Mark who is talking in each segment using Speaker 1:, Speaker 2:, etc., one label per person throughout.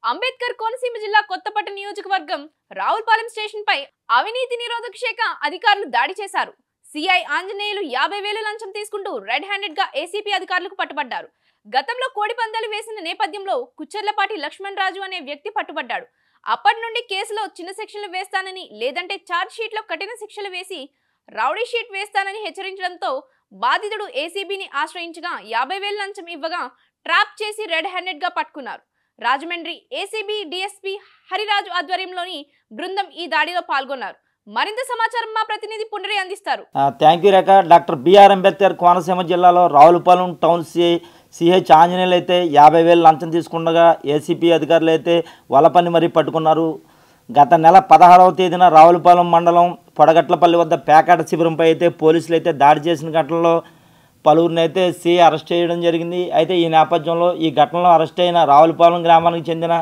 Speaker 1: అంబేద్కర్ కోనసీమ జిల్లా కొత్తపట్ట నియోజకవర్గం రావులపాలెం స్టేషన్ పై అవినీతి నిరోధక శాఖ అధికారులు దాడి చేశారు. సిఐ ఆంజనేయులు 50,000 లంచం తీసుకుంటూ రెడ్ హ్యాండెడ్ గా ఏసీపీ అధికారులకు పట్టుబడ్డారు. గతంలో కోడి పందాలు వేసిన నేపథ్యంలో కుచ్చర్లపాటి లక్ష్మణ్ రాజు అనే వ్యక్తి పట్టుబడ్డాడు. అప్పటి నుండి కేసులో చిన్న శిక్షలు వేస్తానని లేదంటే ఛార్జ్ షీట్ లో కఠిన శిక్షలు వేసి రౌడీ షీట్ వేస్తానని హెచ్చరించడంతో బాధితుడు ఏసీబీని ఆశ్రయించగా 50,000 లంచం ఇవ్వగా ట్రాప్ చేసి రెడ్ హ్యాండెడ్ గా పట్టుకున్నారు. రాజమండ్రి ఏసీబీ డీఎస్పీ హరిరాజు ఆధ్వర్యంలోని బృందం ఈ దాడిలో పాల్గొన్నారు. మరింత సమాచారం మా ప్రతినిధి పుండరి అందిస్తారు.
Speaker 2: Thank you Rekha. Doctor BR Ambedkar Konaseema జిల్లాలో రావులపాలెం టౌన్ సిహెచ్ ఆంజనేయులు అయితే 50,000 లంచం తీసుకుండగా ఏసీపీ అధికారులు అయితే వలపని మరీ పట్టుకున్నారు. గత నెల 16వ తేదీన రావులపాలెం మండలం పొడగట్లపల్లి వద్ద పేకాట శిబిరంపై అయితే పోలీసులు అయితే దాడి చేసిన ఘటనలో పలువురిని అయితే సిఐ అరెస్ట్ చేయడం జరిగింది. అయితే ఈ నేపథ్యంలో ఈ ఘటనలో అరెస్ట్ అయిన రావులపాలెం గ్రామానికి చెందిన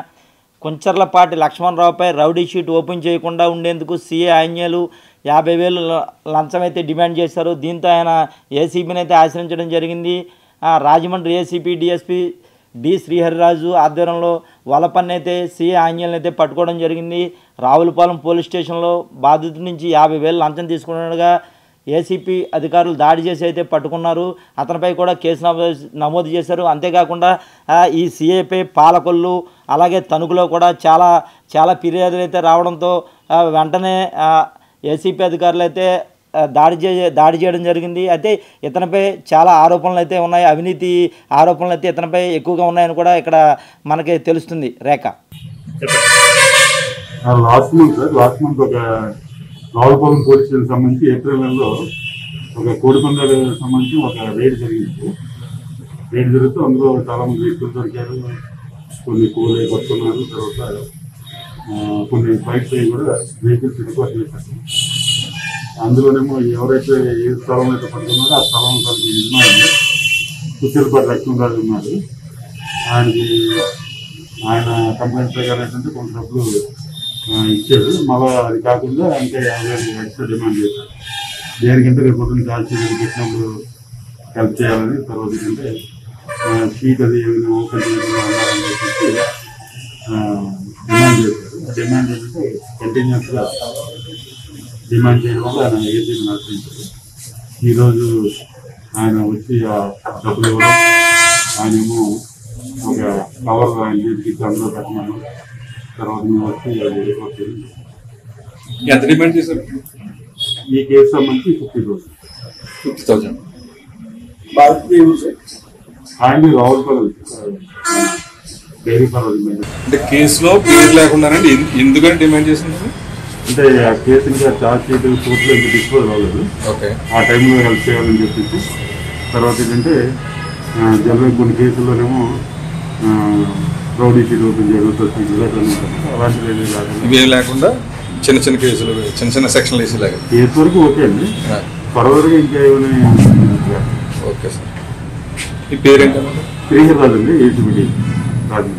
Speaker 2: కుంచర్లపాటి లక్ష్మణరావుపై రౌడీ షీట్ ఓపెన్ చేయకుండా ఉండేందుకు సిఐ ఆంజనేయులు 50,000 లంచం అయితే డిమాండ్ చేశారు. దీంతో ఆయన ఏసీబీని అయితే ఆశ్రయించడం జరిగింది. Rajahmundry ACP DSP D Srihariraju ఆధ్వర్యంలో వలపన్ని అయితే సిఐ ఆంజనేయులను అయితే పట్టుకోవడం జరిగింది. రావులపాలెం పోలీస్ స్టేషన్లో బాధితుడి నుంచి 50,000 లంచం తీసుకున్నట్టుగా ఏసీపీ అధికారులు దాడి చేసి అయితే పట్టుకున్నారు. అతనిపై కూడా కేసు నమోదు చేశారు. అంతేకాకుండా ఈ సిఐపై పాలకొల్లు అలాగే తణుకులో కూడా చాలా ఫిర్యాదులు అయితే రావడంతో వెంటనే ఏసీపీ అధికారులు అయితే దాడి చేయడం జరిగింది. అయితే ఇతనిపై చాలా ఆరోపణలు అయితే ఉన్నాయి. అవినీతి ఆరోపణలు అయితే ఇతనిపై ఎక్కువగా ఉన్నాయని కూడా ఇక్కడ మనకి తెలుస్తుంది. రేఖ
Speaker 3: లాస్ట్ మంత్ ఒక రావులపాలెం పోలీస్ స్టేషన్ సంబంధించి ఏప్రిల్ నెలలో ఒక కోడి పందాలకు సంబంధించి ఒక రైడ్ జరిగింది. రైడ్ జరుగుతూ అందులో చాలా మంది వ్యక్తులు దొరికారు. కొన్ని కోళ్ళు పట్టుకున్నారు. తర్వాత కొన్ని ఫైట్స్ అయ్యి కూడా వెహికల్స్ రికవర్ చేశారు. అందులోనేమో ఎవరైతే ఏ స్థలం అయితే పట్టుకున్నారో ఆ స్థలం తనకి యజమాని కుచ్చర్లపాటి లక్ష్మణ్ రాజు ఉన్నారు. ఆయన కంప్లైంట్ ప్రకారం ఏంటంటే కొంత డబ్బులు ఇచ్చాడు. మళ్ళీ అది కాకుండా ఇంకా 50,000 ఎక్స్ట్రా డిమాండ్ చేశారు. దేనికంటే రేపు పొద్దున్న ఛార్జ్ షీట్ పెట్టినప్పుడు హెల్ప్ చేయాలని, తర్వాత ఏంటంటే షీట్ అది ఏమైనా ఓపెన్ చేయకుండా ఉండాలని చెప్పేసి డిమాండ్ చేశారు. ఆ డిమాండ్ ఏంటంటే కంటిన్యూస్గా డిమాండ్ చేయడం వల్ల ఆయన ఏసీని ఆశ్రయించారు. ఈరోజు ఆయన వచ్చి ఆ డబ్బులు ఇవ్వడం, ఆయనేమో ఒక కవర్ ఆయన చేతికి అందులో పెట్టమని, తర్వాత మేము వచ్చి
Speaker 4: ఎంత డిమాండ్ చేశారు?
Speaker 3: ఈ కేసు సంబంధించి 50,000 ఆయన రావులపాలెం డైరీ పర్వాలేదు.
Speaker 4: అంటే కేసులో పేరు లేకుండానండి ఎందుకని డిమాండ్ చేస్తున్నారు?
Speaker 3: అంటే ఆ కేసు ఇంకా ఛార్జ్ షీట్ కోర్టులో ఇంకా డిస్పోజ్ అవ్వలేదు. ఆ టైంలో హెల్ప్ చేయాలని చెప్పేసి, తర్వాత ఏంటంటే జనరల్ కొన్ని కేసుల్లోనేమో రౌడీ షీట్ ఓపెన్ చేయడం అలాంటివి
Speaker 4: ఇవేం లేకుండా చిన్న కేసులు చిన్న సెక్షన్లు వేసేలాగా
Speaker 3: కేసు వరకు ఓకే అండి. ఫర్దర్గా ఇంకా ఏమైనా
Speaker 4: ఓకే సార్. ఈ పేరేంటంటే
Speaker 3: శ్రీహరిరాజు అండి, ఏసీబీ రాజు.